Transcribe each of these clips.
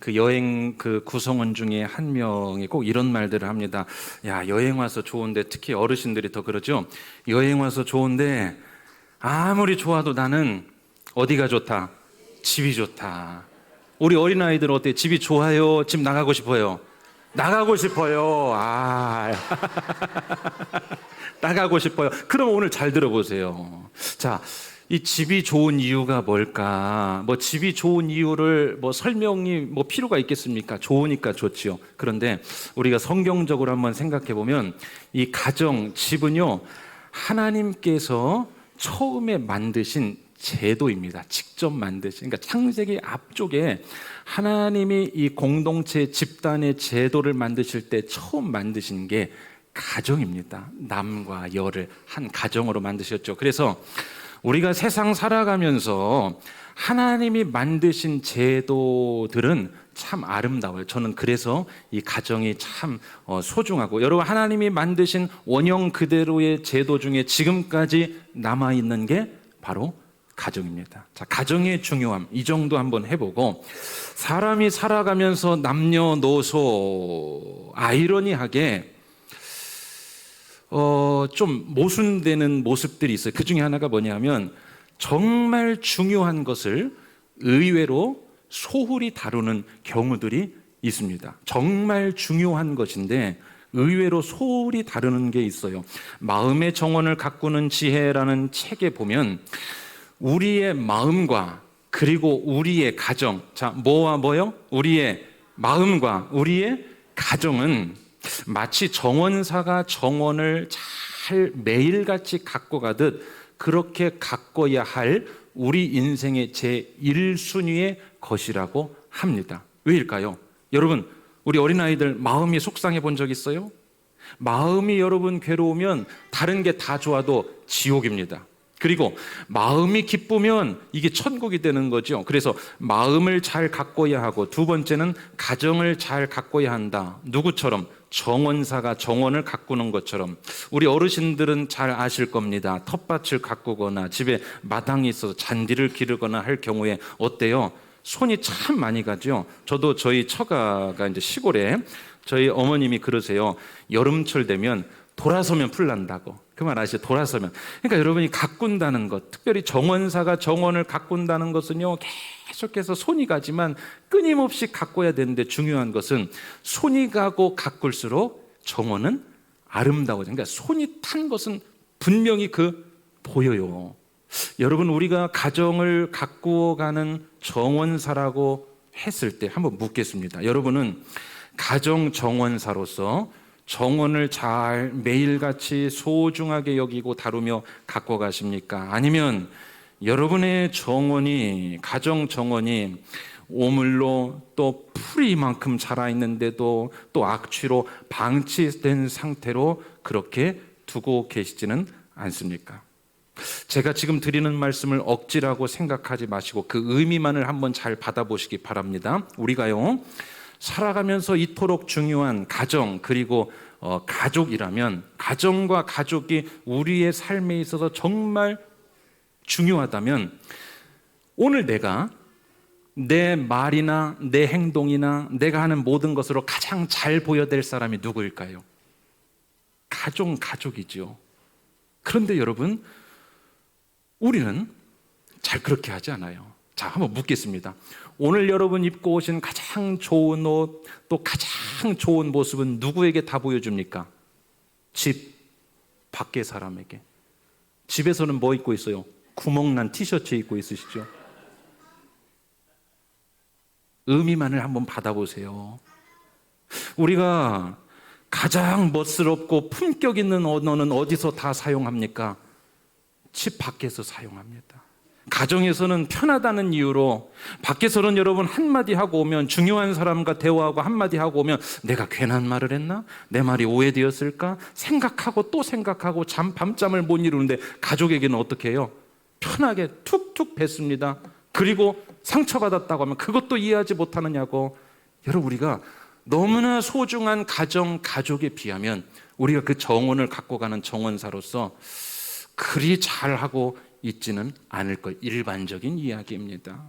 그 여행 그 구성원 중에 한 명이 꼭 이런 말들을 합니다. 야, 여행 와서 좋은데, 특히 어르신들이 더 그러죠. 여행 와서 좋은데 아무리 좋아도 나는 어디가 좋다? 집이 좋다. 우리 어린아이들 어때? 집이 좋아요? 집 나가고 싶어요? 나가고 싶어요. 나가고 싶어요. 그럼 오늘 잘 들어보세요. 자, 이 집이 좋은 이유가 뭘까? 뭐 집이 좋은 이유를 뭐 설명이 뭐 필요가 있겠습니까? 좋으니까 좋지요. 그런데 우리가 성경적으로 한번 생각해 보면 이 가정, 집은요, 하나님께서 처음에 만드신 제도입니다. 직접 만드신. 그러니까 창세기 앞쪽에 하나님이 이 공동체 집단의 제도를 만드실 때 처음 만드신 게 가정입니다. 남과 여를 한 가정으로 만드셨죠. 그래서 우리가 세상 살아가면서 하나님이 만드신 제도들은 참 아름다워요. 저는 그래서 이 가정이 참 소중하고, 여러분, 하나님이 만드신 원형 그대로의 제도 중에 지금까지 남아있는 게 바로 가정입니다. 자, 가정의 중요함, 이 정도 한번 해보고, 사람이 살아가면서 남녀노소 아이러니하게 좀 모순되는 모습들이 있어요. 그 중에 하나가 뭐냐면, 정말 중요한 것을 의외로 소홀히 다루는 경우들이 있습니다. 정말 중요한 것인데 의외로 소홀히 다루는 게 있어요. 마음의 정원을 가꾸는 지혜라는 책에 보면 우리의 마음과 그리고 우리의 가정, 자, 뭐와 뭐요? 우리의 마음과 우리의 가정은 마치 정원사가 정원을 잘 매일같이 갖고 가듯 그렇게 가꿔야 할 우리 인생의 제1순위의 것이라고 합니다. 왜일까요? 여러분, 우리 어린아이들 마음이 속상해 본 적 있어요? 마음이 여러분 괴로우면 다른 게 다 좋아도 지옥입니다. 그리고 마음이 기쁘면 이게 천국이 되는 거죠. 그래서 마음을 잘 가꿔야 하고, 두 번째는 가정을 잘 가꿔야 한다. 누구처럼? 정원사가 정원을 가꾸는 것처럼. 우리 어르신들은 잘 아실 겁니다. 텃밭을 가꾸거나 집에 마당이 있어서 잔디를 기르거나 할 경우에 어때요? 손이 참 많이 가죠. 저도 저희 처가가 이제 시골에, 저희 어머님이 그러세요. 여름철 되면 돌아서면 풀 난다고. 그 말 아시죠? 돌아서면. 그러니까 여러분이 가꾼다는 것, 특별히 정원사가 정원을 가꾼다는 것은요, 계속해서 손이 가지만 끊임없이 가꿔야 되는데, 중요한 것은 손이 가고 가꿀수록 정원은 아름다워져. 그러니까 손이 탄 것은 분명히 보여요. 여러분, 우리가 가정을 가꾸어가는 정원사라고 했을 때 한번 묻겠습니다. 여러분은 가정 정원사로서 정원을 잘 매일같이 소중하게 여기고 다루며 갖고 가십니까? 아니면 여러분의 정원이, 가정 정원이 오물로 또 풀이 이만큼 자라 있는데도 또 악취로 방치된 상태로 그렇게 두고 계시지는 않습니까? 제가 지금 드리는 말씀을 억지라고 생각하지 마시고 그 의미만을 한번 잘 받아보시기 바랍니다. 우리가요, 살아가면서 이토록 중요한 가정, 그리고 가족이라면, 가정과 가족이 우리의 삶에 있어서 정말 중요하다면, 오늘 내가 내 말이나 내 행동이나 내가 하는 모든 것으로 가장 잘 보여야 사람이 누구일까요? 가족이죠. 그런데 여러분, 우리는 잘 그렇게 하지 않아요. 자, 한번 묻겠습니다. 오늘 여러분 입고 오신 가장 좋은 옷, 또 가장 좋은 모습은 누구에게 다 보여줍니까? 집 밖의 사람에게. 집에서는 뭐 입고 있어요? 구멍난 티셔츠 입고 있으시죠? 의미만을 한번 받아보세요. 우리가 가장 멋스럽고 품격 있는 언어는 어디서 다 사용합니까? 집 밖에서 사용합니다. 가정에서는 편하다는 이유로, 밖에서는 여러분 한마디 하고 오면, 중요한 사람과 대화하고 한마디 하고 오면 내가 괜한 말을 했나? 내 말이 오해되었을까? 생각하고 또 생각하고 밤잠을 못 이루는데, 가족에게는 어떻게 해요? 편하게 툭툭 뱉습니다. 그리고 상처받았다고 하면 그것도 이해하지 못하느냐고. 여러분, 우리가 너무나 소중한 가족에 비하면 우리가 그 정원을 갖고 가는 정원사로서 그리 잘하고 있지는 않을 것, 일반적인 이야기입니다.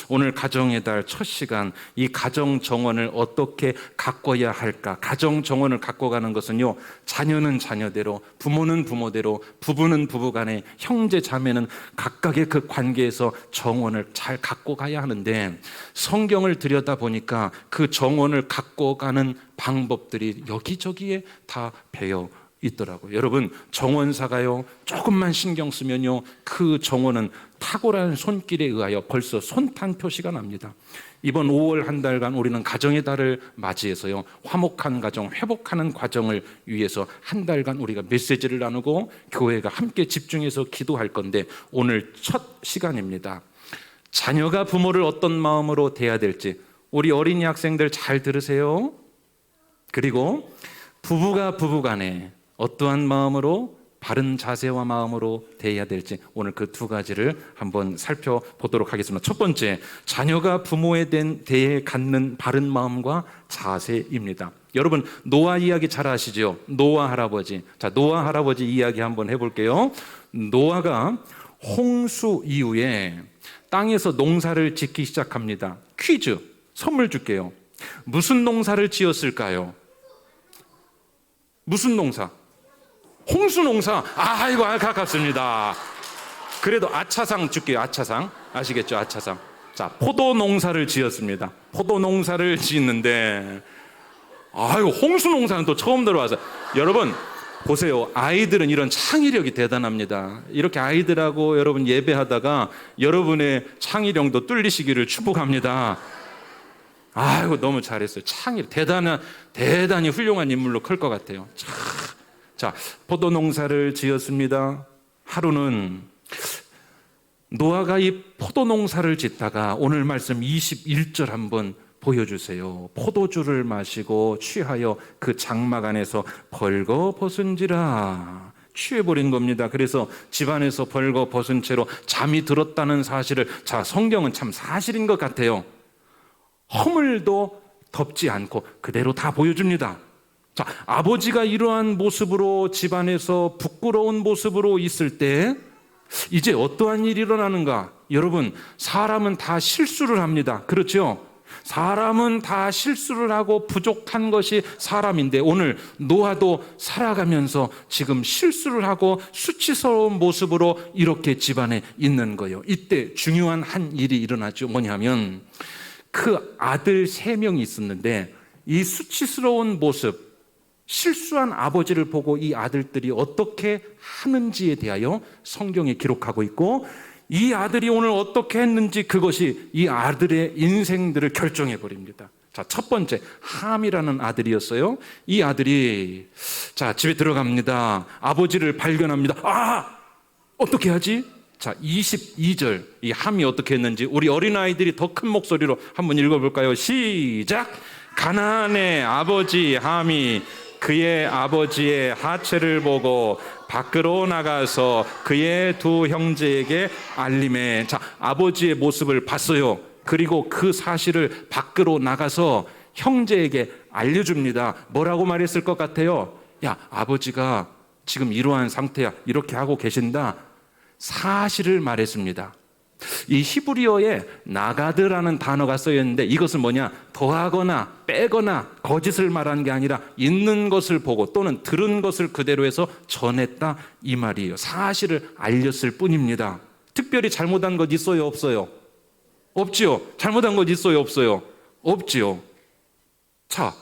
오늘 가정의 달 첫 시간, 이 가정 정원을 어떻게 가꿔야 할까? 가정 정원을 갖고 가는 것은요, 자녀는 자녀대로, 부모는 부모대로, 부부는 부부간에, 형제 자매는 각각의 그 관계에서 정원을 잘 갖고 가야 하는데, 성경을 들여다보니까 그 정원을 갖고 가는 방법들이 여기저기에 다 배어 있더라고요. 여러분, 정원사가요, 조금만 신경 쓰면요, 그 정원은 탁월한 손길에 의하여 벌써 손탄 표시가 납니다. 이번 5월 한 달간 우리는 가정의 달을 맞이해서요, 화목한 가정, 회복하는 과정을 위해서 한 달간 우리가 메시지를 나누고 교회가 함께 집중해서 기도할 건데, 오늘 첫 시간입니다. 자녀가 부모를 어떤 마음으로 대해야 될지 우리 어린이 학생들 잘 들으세요. 그리고 부부가 부부간에 어떠한 마음으로, 바른 자세와 마음으로 대해야 될지 오늘 그 두 가지를 한번 살펴보도록 하겠습니다. 첫 번째, 자녀가 부모에 대해 갖는 바른 마음과 자세입니다. 여러분, 노아 이야기 잘 아시죠? 노아 할아버지. 자, 노아 할아버지 이야기 한번 해볼게요. 노아가 홍수 이후에 땅에서 농사를 짓기 시작합니다. 퀴즈, 선물 줄게요. 무슨 농사를 지었을까요? 무슨 농사? 홍수 농사. 아이고, 가깝습니다. 그래도 아차상 줄게요. 아차상. 아시겠죠? 아차상. 자, 포도 농사를 지었습니다. 포도 농사를 짓는데, 아이고, 홍수 농사는 또 처음 들어와서. 여러분, 보세요. 아이들은 이런 창의력이 대단합니다. 이렇게 아이들하고 여러분 예배하다가 여러분의 창의력도 뚫리시기를 축복합니다. 아이고, 너무 잘했어요. 대단히 훌륭한 인물로 클 것 같아요. 자, 포도 농사를 지었습니다. 하루는 노아가 이 포도 농사를 짓다가 오늘 말씀 21절 한번 보여주세요. 포도주를 마시고 취하여 그 장막 안에서 벌거벗은지라. 취해버린 겁니다. 그래서 집안에서 벌거벗은 채로 잠이 들었다는 사실을, 자, 성경은 참 사실인 것 같아요. 허물도 덮지 않고 그대로 다 보여줍니다. 자, 아버지가 이러한 모습으로 집안에서 부끄러운 모습으로 있을 때 이제 어떠한 일이 일어나는가? 여러분, 사람은 다 실수를 합니다. 그렇죠? 사람은 다 실수를 하고 부족한 것이 사람인데, 오늘 노아도 살아가면서 지금 실수를 하고 수치스러운 모습으로 이렇게 집안에 있는 거예요. 이때 중요한 한 일이 일어나죠. 뭐냐면 그 아들 3명이 있었는데 이 수치스러운 모습, 실수한 아버지를 보고 이 아들들이 어떻게 하는지에 대하여 성경에 기록하고 있고, 이 아들이 오늘 어떻게 했는지 그것이 이 아들의 인생들을 결정해 버립니다. 자, 첫 번째, 함이라는 아들이었어요. 이 아들이 자, 집에 들어갑니다. 아버지를 발견합니다. 어떻게 하지? 자, 22절, 이 함이 어떻게 했는지 우리 어린아이들이 더 큰 목소리로 한번 읽어볼까요? 시작! 가나안의 아버지 함이 그의 아버지의 하체를 보고 밖으로 나가서 그의 두 형제에게 알림해. 자, 아버지의 모습을 봤어요. 그리고 그 사실을 밖으로 나가서 형제에게 알려줍니다. 뭐라고 말했을 것 같아요? 야, 아버지가 지금 이러한 상태야. 이렇게 하고 계신다. 사실을 말했습니다. 이 히브리어에 나가드라는 단어가 쓰여있는데 이것은 뭐냐? 더하거나 빼거나 거짓을 말한 게 아니라 있는 것을 보고 또는 들은 것을 그대로 해서 전했다, 이 말이에요. 사실을 알렸을 뿐입니다. 특별히 잘못한 것 있어요, 없어요? 없지요. 잘못한 것 있어요, 없어요? 없지요. 자,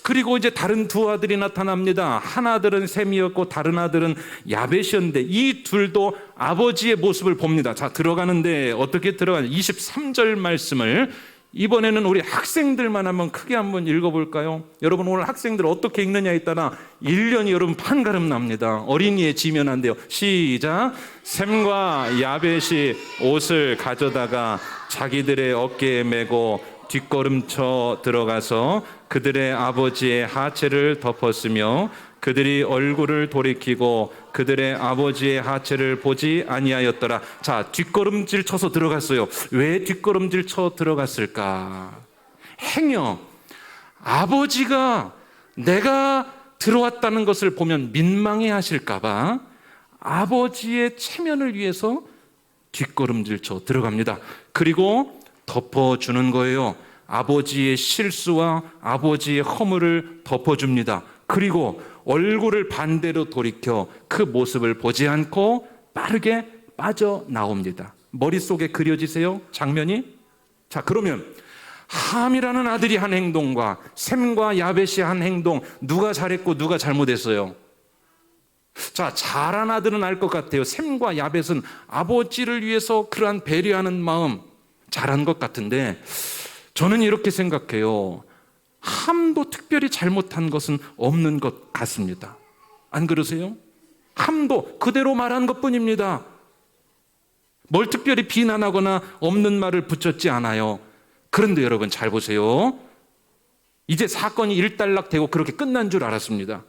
그리고 이제 다른 두 아들이 나타납니다. 한 아들은 셈이었고 다른 아들은 야벳이었는데 이 둘도 아버지의 모습을 봅니다. 자, 들어가는데 어떻게 들어가냐? 23절 말씀을 이번에는 우리 학생들만 한번 크게 한번 읽어볼까요? 여러분, 오늘 학생들 어떻게 읽느냐에 따라 1년이 여러분 판가름 납니다. 어린이에 지면 안 돼요. 시작! 셈과 야벳이 옷을 가져다가 자기들의 어깨에 메고 뒷걸음쳐 들어가서 그들의 아버지의 하체를 덮었으며 그들이 얼굴을 돌이키고 그들의 아버지의 하체를 보지 아니하였더라. 자, 뒷걸음질 쳐서 들어갔어요. 왜 뒷걸음질 쳐 들어갔을까? 행여 아버지가 내가 들어왔다는 것을 보면 민망해 하실까봐 아버지의 체면을 위해서 뒷걸음질 쳐 들어갑니다. 그리고 덮어주는 거예요. 아버지의 실수와 아버지의 허물을 덮어줍니다. 그리고 얼굴을 반대로 돌이켜 그 모습을 보지 않고 빠르게 빠져나옵니다. 머릿속에 그려지세요? 장면이? 자, 그러면 함이라는 아들이 한 행동과 셈과 야벳이 한 행동, 누가 잘했고 누가 잘못했어요? 자, 잘한 아들은 알 것 같아요. 셈과 야벳은 아버지를 위해서 그러한 배려하는 마음 잘한 것 같은데, 저는 이렇게 생각해요. 함도 특별히 잘못한 것은 없는 것 같습니다. 안 그러세요? 함도 그대로 말한 것뿐입니다. 뭘 특별히 비난하거나 없는 말을 붙였지 않아요. 그런데 여러분 잘 보세요. 이제 사건이 일단락되고 그렇게 끝난 줄 알았습니다.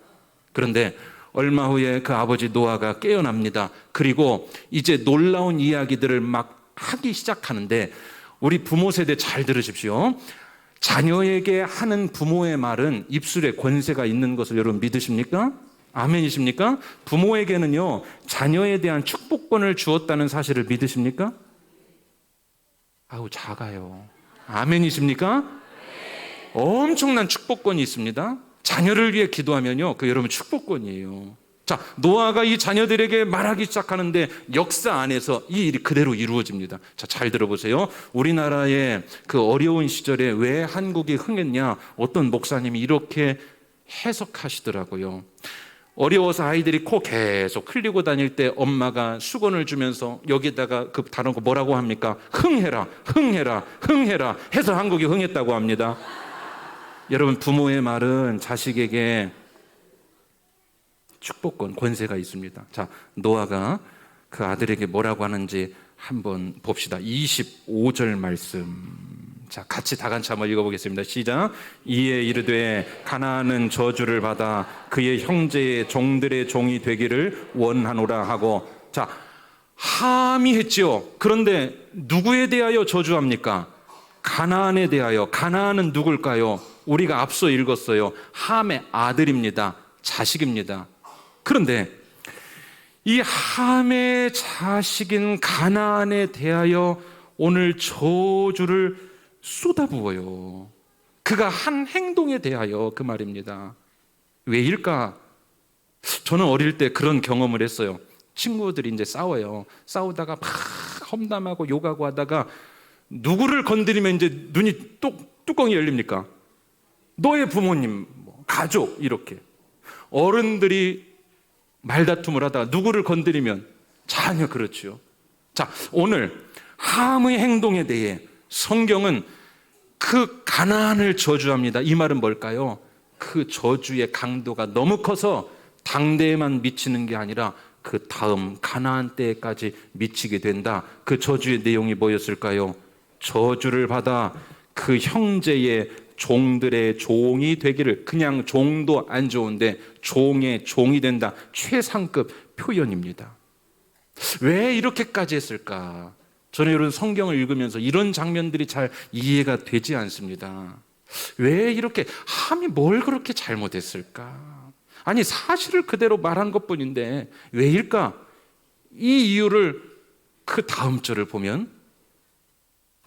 그런데 얼마 후에 그 아버지 노아가 깨어납니다. 그리고 이제 놀라운 이야기들을 막 하기 시작하는데, 우리 부모 세대 잘 들으십시오. 자녀에게 하는 부모의 말은 입술에 권세가 있는 것을 여러분 믿으십니까? 아멘이십니까? 부모에게는요, 자녀에 대한 축복권을 주었다는 사실을 믿으십니까? 아우, 작아요. 아멘이십니까? 엄청난 축복권이 있습니다. 자녀를 위해 기도하면요, 그 여러분 축복권이에요. 자, 노아가 이 자녀들에게 말하기 시작하는데 역사 안에서 이 일이 그대로 이루어집니다. 자, 잘 들어보세요. 우리나라의 그 어려운 시절에 왜 한국이 흥했냐, 어떤 목사님이 이렇게 해석하시더라고요. 어려워서 아이들이 코 계속 흘리고 다닐 때 엄마가 수건을 주면서 여기다가 그 다른 거 뭐라고 합니까? 흥해라, 흥해라, 흥해라 해서 한국이 흥했다고 합니다. 여러분, 부모의 말은 자식에게 축복권, 권세가 있습니다. 자, 노아가 그 아들에게 뭐라고 하는지 한번 봅시다. 25절 말씀. 자, 같이 다 같이 한번 읽어보겠습니다. 시작. 이에 이르되 가나안은 저주를 받아 그의 형제의 종들의 종이 되기를 원하노라 하고. 자, 함이 했지요. 그런데 누구에 대하여 저주합니까? 가나안에 대하여. 가나안은 누굴까요? 우리가 앞서 읽었어요. 함의 아들입니다. 자식입니다. 그런데 이 함의 자식인 가나안에 대하여 오늘 저주를 쏟아부어요. 그가 한 행동에 대하여 그 말입니다. 왜일까? 저는 어릴 때 그런 경험을 했어요. 친구들이 이제 싸워요. 싸우다가 막 험담하고 욕하고 하다가 누구를 건드리면 이제 눈이 뚜껑이 열립니까? 너의 부모님, 가족, 이렇게. 어른들이 말다툼을 하다가 누구를 건드리면 자녀, 그렇죠. 자, 오늘 함의 행동에 대해 성경은 그 가나안을 저주합니다. 이 말은 뭘까요? 그 저주의 강도가 너무 커서 당대에만 미치는 게 아니라 그 다음 가나안 때까지 미치게 된다. 그 저주의 내용이 뭐였을까요? 저주를 받아 그 형제의 종들의 종이 되기를. 그냥 종도 안 좋은데 종의 종이 된다. 최상급 표현입니다. 왜 이렇게까지 했을까? 저는 여러분 성경을 읽으면서 이런 장면들이 잘 이해가 되지 않습니다. 왜 이렇게, 함이 뭘 그렇게 잘못했을까? 아니, 사실을 그대로 말한 것뿐인데 왜일까? 이 이유를 그 다음 절을 보면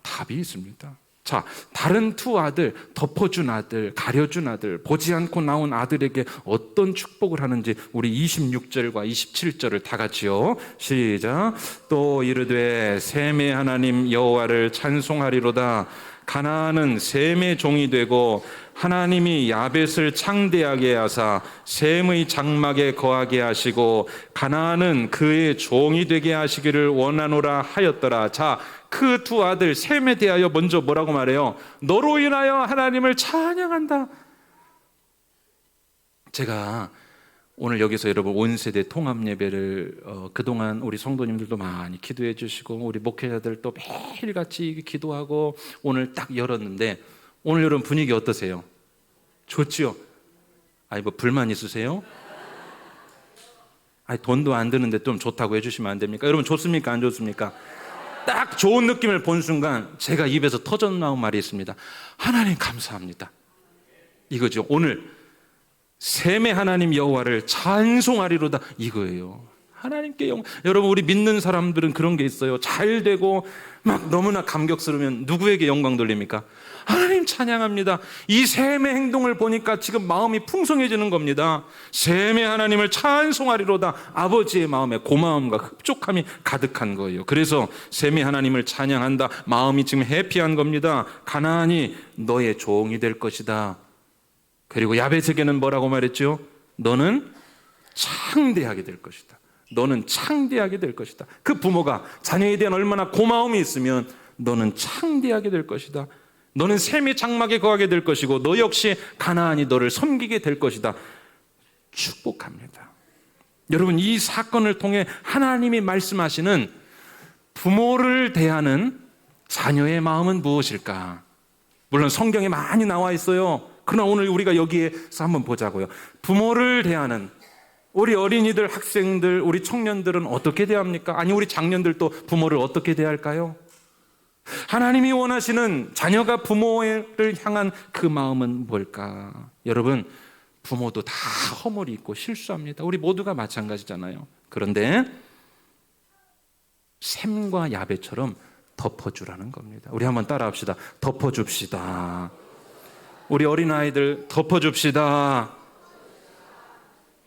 답이 있습니다. 자, 다른 두 아들, 덮어준 아들, 가려준 아들, 보지 않고 나온 아들에게 어떤 축복을 하는지 우리 26절과 27절을 다 같이요. 시작. 또 이르되 셈의 하나님 여호와를 찬송하리로다. 가나안은 셈의 종이 되고 하나님이 야벳을 창대하게 하사 셈의 장막에 거하게 하시고 가나안은 그의 종이 되게 하시기를 원하노라 하였더라. 자, 그 두 아들 셈에 대하여 먼저 뭐라고 말해요? 너로 인하여 하나님을 찬양한다. 제가 오늘 여기서 여러분 온 세대 통합 예배를 그동안 우리 성도님들도 많이 기도해 주시고 우리 목회자들도 매일같이 기도하고 오늘 딱 열었는데 오늘 여러분 분위기 어떠세요? 좋지요? 아니 뭐 불만 있으세요? 아니 돈도 안 드는데 좀 좋다고 해주시면 안 됩니까? 여러분 좋습니까? 안 좋습니까? 딱 좋은 느낌을 본 순간 제가 입에서 터져나온 말이 있습니다. 하나님 감사합니다. 이거죠. 오늘 셈의 하나님 여호와를 찬송하리로다, 이거예요. 하나님께 여러분, 우리 믿는 사람들은 그런 게 있어요. 잘 되고 막 너무나 감격스러우면 누구에게 영광 돌립니까? 하나님 찬양합니다. 이 셈의 행동을 보니까 지금 마음이 풍성해지는 겁니다. 셈의 하나님을 찬송하리로다. 아버지의 마음에 고마움과 흡족함이 가득한 거예요. 그래서 셈의 하나님을 찬양한다. 마음이 지금 해피한 겁니다. 가나안이 너의 종이 될 것이다. 그리고 야벳에게는 뭐라고 말했죠? 너는 창대하게 될 것이다. 너는 창대하게 될 것이다. 그 부모가 자녀에 대한 얼마나 고마움이 있으면 너는 창대하게 될 것이다. 너는 셈의 장막에 거하게 될 것이고 너 역시 가나안이 너를 섬기게 될 것이다. 축복합니다. 여러분, 이 사건을 통해 하나님이 말씀하시는 부모를 대하는 자녀의 마음은 무엇일까? 물론 성경에 많이 나와 있어요. 그러나 오늘 우리가 여기에서 한번 보자고요. 부모를 대하는 우리 어린이들, 학생들, 우리 청년들은 어떻게 대합니까? 아니, 우리 장년들도 부모를 어떻게 대할까요? 하나님이 원하시는 자녀가 부모를 향한 그 마음은 뭘까? 여러분, 부모도 다 허물이 있고 실수합니다. 우리 모두가 마찬가지잖아요. 그런데 셈과 야벳처럼 덮어주라는 겁니다. 우리 한번 따라합시다. 덮어줍시다. 우리 어린아이들 덮어줍시다.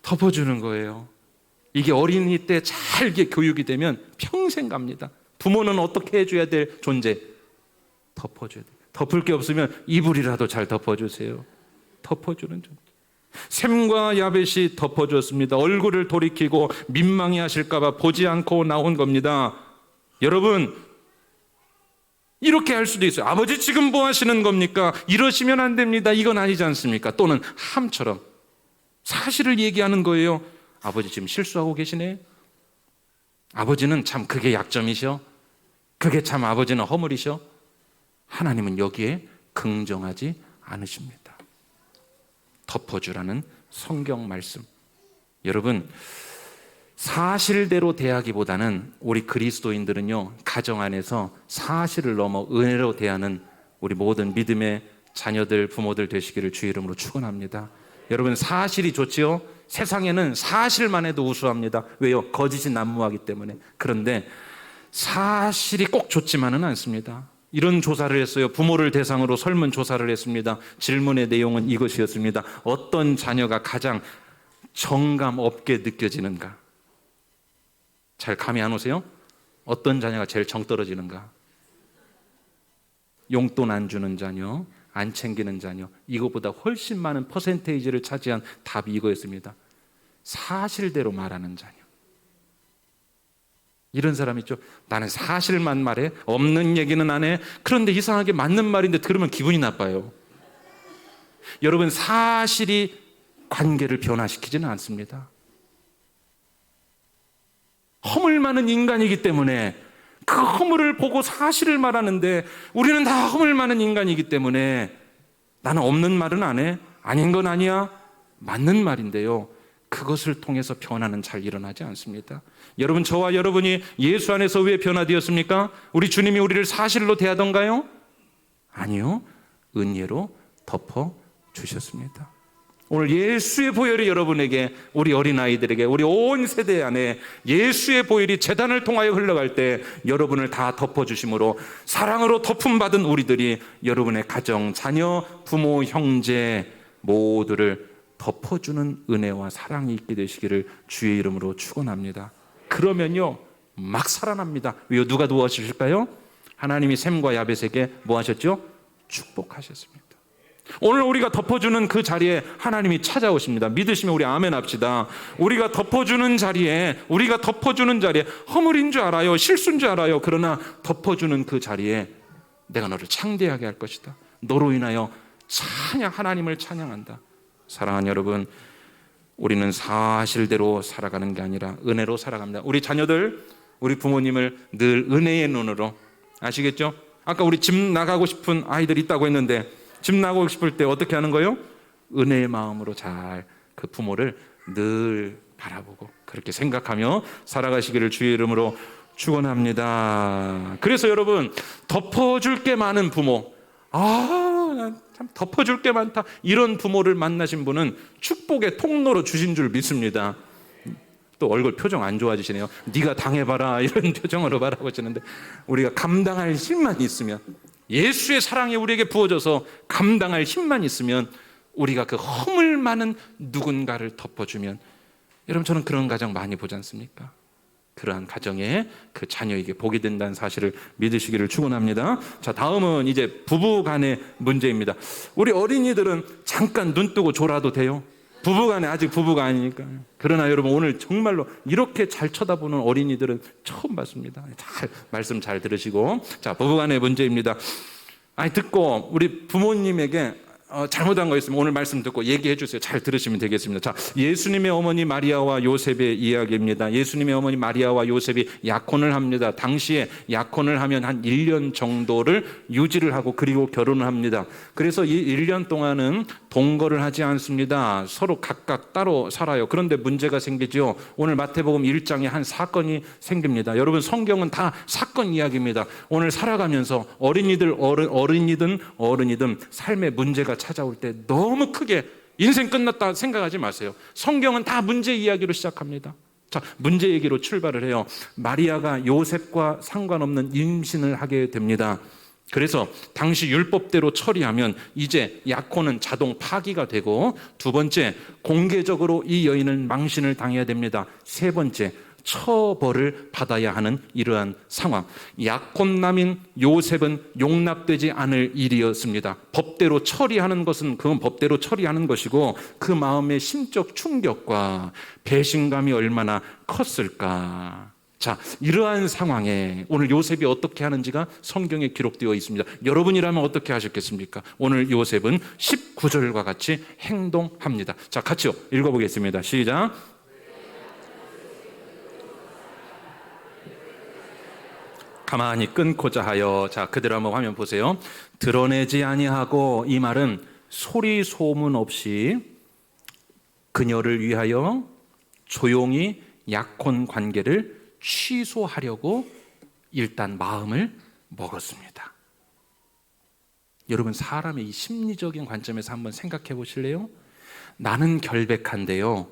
덮어주는 거예요. 이게 어린이 때 잘 교육이 되면 평생 갑니다. 부모는 어떻게 해줘야 될 존재? 덮어줘야 돼요. 덮을 게 없으면 이불이라도 잘 덮어주세요. 덮어주는 존재. 셈과 야벳이 덮어줬습니다. 얼굴을 돌이키고 민망해 하실까 봐 보지 않고 나온 겁니다. 여러분, 이렇게 할 수도 있어요. 아버지 지금 뭐 하시는 겁니까? 이러시면 안 됩니다. 이건 아니지 않습니까? 또는 함처럼 사실을 얘기하는 거예요. 아버지 지금 실수하고 계시네. 아버지는 참 그게 약점이셔. 그게 참 아버지는 허물이셔. 하나님은 여기에 긍정하지 않으십니다. 덮어주라는 성경 말씀. 여러분, 사실대로 대하기보다는 우리 그리스도인들은요, 가정 안에서 사실을 넘어 은혜로 대하는 우리 모든 믿음의 자녀들, 부모들 되시기를 주의 이름으로 축원합니다. 여러분, 사실이 좋지요? 세상에는 사실만 해도 우수합니다. 왜요? 거짓이 난무하기 때문에. 그런데 사실이 꼭 좋지만은 않습니다. 이런 조사를 했어요. 부모를 대상으로 설문조사를 했습니다. 질문의 내용은 이것이었습니다. 어떤 자녀가 가장 정감 없게 느껴지는가? 잘 감이 안 오세요? 어떤 자녀가 제일 정 떨어지는가? 용돈 안 주는 자녀, 안 챙기는 자녀, 이거보다 훨씬 많은 퍼센테이지를 차지한 답이 이거였습니다. 사실대로 말하는 자녀. 이런 사람 있죠. 나는 사실만 말해, 없는 얘기는 안 해. 그런데 이상하게 맞는 말인데 들으면 기분이 나빠요. 여러분, 사실이 관계를 변화시키지는 않습니다. 허물 많은 인간이기 때문에 그 허물을 보고 사실을 말하는데, 우리는 다 허물 많은 인간이기 때문에 나는 없는 말은 안 해, 아닌 건 아니야, 맞는 말인데요, 그것을 통해서 변화는 잘 일어나지 않습니다. 여러분, 저와 여러분이 예수 안에서 왜 변화되었습니까? 우리 주님이 우리를 사실로 대하던가요? 아니요, 은혜로 덮어주셨습니다. 오늘 예수의 보혈이 여러분에게, 우리 어린아이들에게, 우리 온 세대 안에 예수의 보혈이 제단을 통하여 흘러갈 때 여러분을 다 덮어주심으로 사랑으로 덮음받은 우리들이 여러분의 가정, 자녀, 부모, 형제 모두를 덮어주는 은혜와 사랑이 있게 되시기를 주의 이름으로 축원합니다. 그러면요, 막 살아납니다. 왜요? 누가 도와주실까요? 하나님이 셈과 야벳에게 뭐 하셨죠? 축복하셨습니다. 오늘 우리가 덮어주는 그 자리에 하나님이 찾아오십니다. 믿으시면 우리 아멘 합시다. 우리가 덮어주는 자리에 허물인 줄 알아요, 실수인 줄 알아요. 그러나 덮어주는 그 자리에 내가 너를 창대하게 할 것이다. 너로 인하여 하나님을 찬양한다. 사랑하는 여러분, 우리는 사실대로 살아가는 게 아니라 은혜로 살아갑니다. 우리 자녀들, 우리 부모님을 늘 은혜의 눈으로, 아시겠죠? 아까 우리 집 나가고 싶은 아이들 있다고 했는데, 집 나가고 싶을 때 어떻게 하는 거예요? 은혜의 마음으로 잘 그 부모를 늘 바라보고 그렇게 생각하며 살아가시기를 주의 이름으로 축원합니다. 그래서 여러분, 덮어줄 게 많은 부모, 참 덮어줄 게 많다, 이런 부모를 만나신 분은 축복의 통로로 주신 줄 믿습니다. 또 얼굴 표정 안 좋아지시네요. 네가 당해봐라 이런 표정으로 바라보시는데, 우리가 감당할 힘만 있으면, 예수의 사랑이 우리에게 부어져서 감당할 힘만 있으면, 우리가 그 허물 많은 누군가를 덮어주면, 여러분 저는 그런 가정 많이 보지 않습니까? 그러한 가정에 그 자녀에게 복이 된다는 사실을 믿으시기를 축원합니다. 자, 다음은 이제 부부 간의 문제입니다. 우리 어린이들은 잠깐 눈 뜨고 졸아도 돼요? 부부간에 아직 부부가 아니니까. 그러나 여러분, 오늘 정말로 이렇게 잘 쳐다보는 어린이들은 처음 봤습니다. 말씀 잘 들으시고. 자, 부부간의 문제입니다. 듣고 우리 부모님에게 잘못한 거 있으면 오늘 말씀 듣고 얘기해 주세요. 잘 들으시면 되겠습니다. 자, 예수님의 어머니 마리아와 요셉의 이야기입니다. 예수님의 어머니 마리아와 요셉이 약혼을 합니다. 당시에 약혼을 하면 한 1년 정도를 유지를 하고 그리고 결혼을 합니다. 그래서 이 1년 동안은 동거를 하지 않습니다. 서로 각각 따로 살아요. 그런데 문제가 생기죠. 오늘 마태복음 1장에 한 사건이 생깁니다. 여러분, 성경은 다 사건 이야기입니다. 오늘 살아가면서 어린이든 삶의 문제가 찾아올 때 너무 크게 인생 끝났다 생각하지 마세요. 성경은 다 문제 이야기로 시작합니다. 자, 문제 얘기로 출발을 해요. 마리아가 요셉과 상관없는 임신을 하게 됩니다. 그래서 당시 율법대로 처리하면 이제 약혼은 자동 파기가 되고, 두 번째, 공개적으로 이 여인은 망신을 당해야 됩니다. 세 번째, 처벌을 받아야 하는 이러한 상황. 약혼남인 요셉은 용납되지 않을 일이었습니다. 법대로 처리하는 것은 그건 법대로 처리하는 것이고, 그 마음의 심적 충격과 배신감이 얼마나 컸을까. 자, 이러한 상황에 오늘 요셉이 어떻게 하는지가 성경에 기록되어 있습니다. 여러분이라면 어떻게 하셨겠습니까? 오늘 요셉은 19절과 같이 행동합니다. 자, 같이 읽어보겠습니다. 시작. 가만히 끊고자 하여. 자, 그대로 한번 화면 보세요. 드러내지 아니하고, 이 말은 소리 소문 없이 그녀를 위하여 조용히 약혼 관계를 취소하려고 일단 마음을 먹었습니다. 여러분, 사람의 이 심리적인 관점에서 한번 생각해 보실래요? 나는 결백한데요,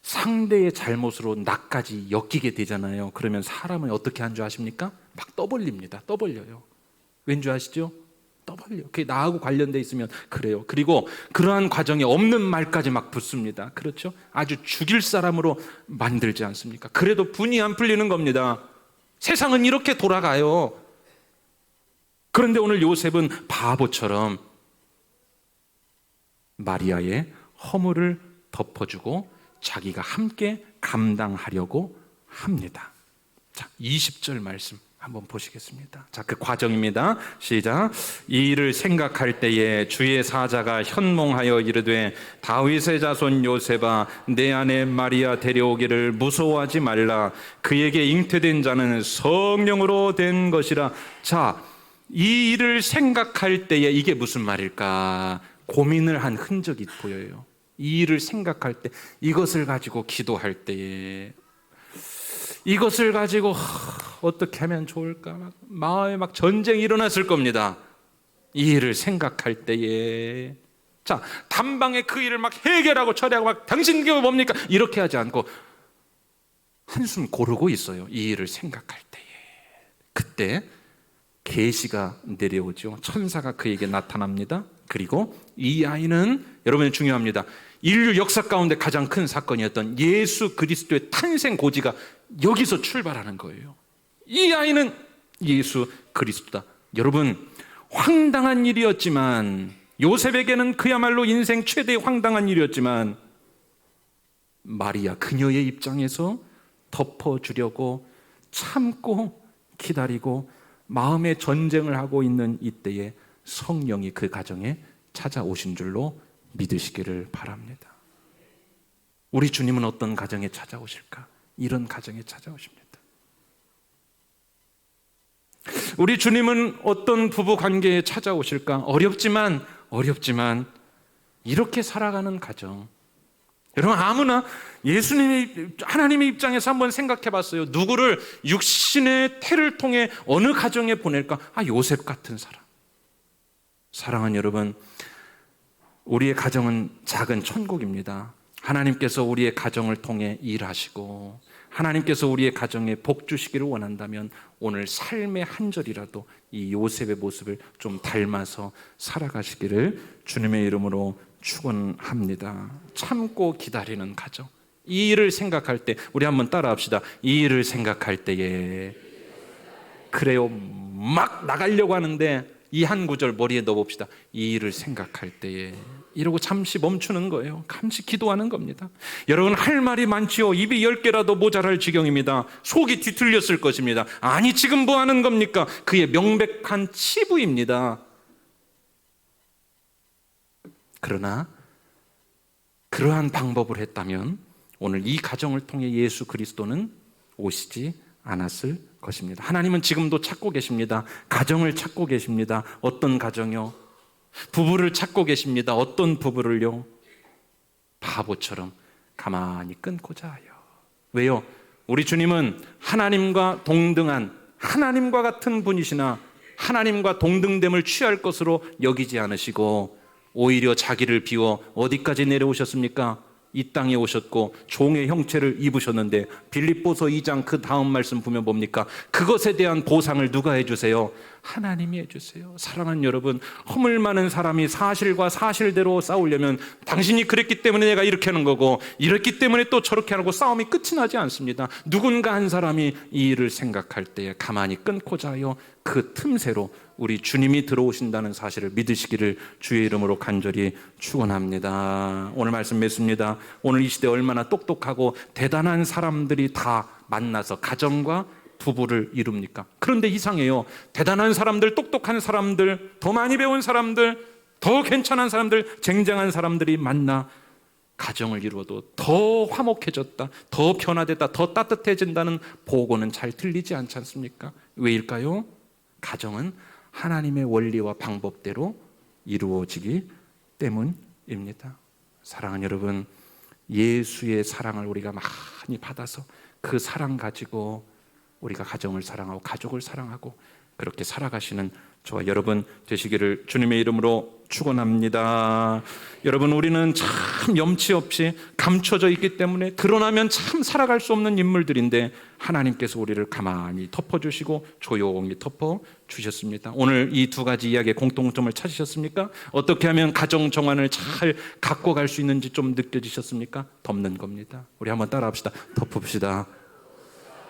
상대의 잘못으로 나까지 엮이게 되잖아요. 그러면 사람은 어떻게 한 줄 아십니까? 막 떠벌립니다. 떠벌려요. 왠 줄 아시죠? 떠벌려. 그게 나하고 관련돼 있으면 그래요. 그리고 그러한 과정에 없는 말까지 막 붙습니다. 그렇죠? 아주 죽일 사람으로 만들지 않습니까? 그래도 분이 안 풀리는 겁니다. 세상은 이렇게 돌아가요. 그런데 오늘 요셉은 바보처럼 마리아의 허물을 덮어주고 자기가 함께 감당하려고 합니다. 자, 20절 말씀 한번 보시겠습니다. 자, 그 과정입니다. 시작. 이 일을 생각할 때에 주의 사자가 현몽하여 이르되, 다윗의 자손 요셉아, 내 아내 마리아 데려오기를 무서워하지 말라. 그에게 잉태된 자는 성령으로 된 것이라. 자, 이 일을 생각할 때에 이게 무슨 말일까? 고민을 한 흔적이 보여요. 이 일을 생각할 때, 이것을 가지고 기도할 때에, 이것을 가지고 어떻게 하면 좋을까? 마음에 막 전쟁이 일어났을 겁니다. 이 일을 생각할 때에. 자, 단방에 그 일을 막 해결하고 처리하고 막 당신 그게 뭡니까? 이렇게 하지 않고 한숨 고르고 있어요. 이 일을 생각할 때에. 그때 계시가 내려오죠. 천사가 그에게 나타납니다. 그리고 이 아이는, 여러분 중요합니다, 인류 역사 가운데 가장 큰 사건이었던 예수 그리스도의 탄생 고지가 여기서 출발하는 거예요. 이 아이는 예수 그리스도다. 여러분, 황당한 일이었지만, 요셉에게는 그야말로 인생 최대의 황당한 일이었지만, 마리아 그녀의 입장에서 덮어주려고 참고 기다리고 마음의 전쟁을 하고 있는 이때에 성령이 그 가정에 찾아오신 줄로 믿으시기를 바랍니다. 우리 주님은 어떤 가정에 찾아오실까? 이런 가정에 찾아오십니다. 우리 주님은 어떤 부부 관계에 찾아오실까? 어렵지만 이렇게 살아가는 가정. 여러분, 아무나 하나님의 입장에서 한번 생각해 봤어요. 누구를 육신의 태를 통해 어느 가정에 보낼까? 요셉 같은 사람. 사랑하는 여러분, 우리의 가정은 작은 천국입니다. 하나님께서 우리의 가정을 통해 일하시고 하나님께서 우리의 가정에 복 주시기를 원한다면 오늘 삶의 한 절이라도 이 요셉의 모습을 좀 닮아서 살아가시기를 주님의 이름으로 축원합니다. 참고 기다리는 가정. 이 일을 생각할 때 우리 한번 따라합시다. 이 일을 생각할 때에 그래요. 막 나가려고 하는데 이 한 구절 머리에 넣어봅시다. 이 일을 생각할 때에 이러고 잠시 멈추는 거예요. 잠시 기도하는 겁니다. 여러분 할 말이 많지요. 입이 10개라도 모자랄 지경입니다. 속이 뒤틀렸을 것입니다. 아니 지금 뭐 하는 겁니까? 그의 명백한 치부입니다. 그러나 그러한 방법을 했다면 오늘 이 가정을 통해 예수 그리스도는 오시지 않았을 것입니다. 하나님은 지금도 찾고 계십니다. 가정을 찾고 계십니다. 어떤 가정이요? 부부를 찾고 계십니다. 어떤 부부를요? 바보처럼 가만히 끊고자 하여. 왜요? 우리 주님은 하나님과 동등한 하나님과 같은 분이시나 하나님과 동등됨을 취할 것으로 여기지 않으시고 오히려 자기를 비워 어디까지 내려오셨습니까? 이 땅에 오셨고 종의 형체를 입으셨는데 빌립보서 2장 그 다음 말씀 보면 뭡니까? 그것에 대한 보상을 누가 해주세요? 하나님이 해주세요. 사랑하는 여러분, 허물 많은 사람이 사실과 사실대로 싸우려면 당신이 그랬기 때문에 내가 이렇게 하는 거고 이랬기 때문에 또 저렇게 하고 싸움이 끝이 나지 않습니다. 누군가 한 사람이 이 일을 생각할 때에 가만히 끊고자 하여 그 틈새로 우리 주님이 들어오신다는 사실을 믿으시기를 주의 이름으로 간절히 축원합니다. 오늘 말씀 맺습니다. 오늘 이 시대 얼마나 똑똑하고 대단한 사람들이 다 만나서 가정과 부부를 이룹니까? 그런데 이상해요. 대단한 사람들, 똑똑한 사람들, 더 많이 배운 사람들, 더 괜찮은 사람들, 쟁쟁한 사람들이 만나 가정을 이루어도 더 화목해졌다, 더 변화됐다, 더 따뜻해진다는 보고는 잘 들리지 않지 않습니까? 왜일까요? 가정은 하나님의 원리와 방법대로 이루어지기 때문입니다. 사랑하는 여러분, 예수의 사랑을 우리가 많이 받아서 그 사랑 가지고 우리가 가정을 사랑하고 가족을 사랑하고 그렇게 살아가시는 저와 여러분 되시기를 주님의 이름으로 축원합니다. 여러분, 우리는 참 염치 없이 감춰져 있기 때문에 드러나면 참 살아갈 수 없는 인물들인데 하나님께서 우리를 가만히 덮어주시고 조용히 덮어주셨습니다. 오늘 이 두 가지 이야기의 공통점을 찾으셨습니까? 어떻게 하면 가정 정환을 잘 갖고 갈 수 있는지 좀 느껴지셨습니까? 덮는 겁니다. 우리 한번 따라합시다. 덮읍시다.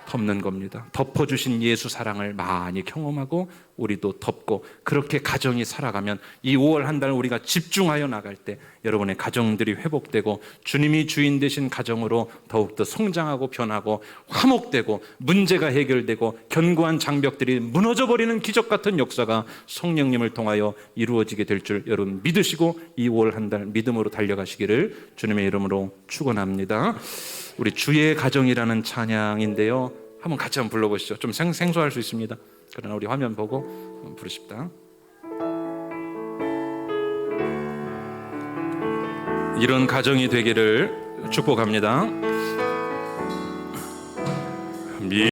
덮는 겁니다. 덮어주신 예수 사랑을 많이 경험하고 우리도 덮고 그렇게 가정이 살아가면 이 5월 한 달 우리가 집중하여 나갈 때 여러분의 가정들이 회복되고 주님이 주인 되신 가정으로 더욱더 성장하고 변하고 화목되고 문제가 해결되고 견고한 장벽들이 무너져버리는 기적 같은 역사가 성령님을 통하여 이루어지게 될 줄 여러분 믿으시고 이 5월 한 달 믿음으로 달려가시기를 주님의 이름으로 축원합니다. 우리 주의 가정이라는 찬양인데요, 한번 같이 한번 불러보시죠. 좀 생소할 수 있습니다. 그러나 우리 화면 보고 한번 부르십니다. 이런 가정이 되기를 축복합니다.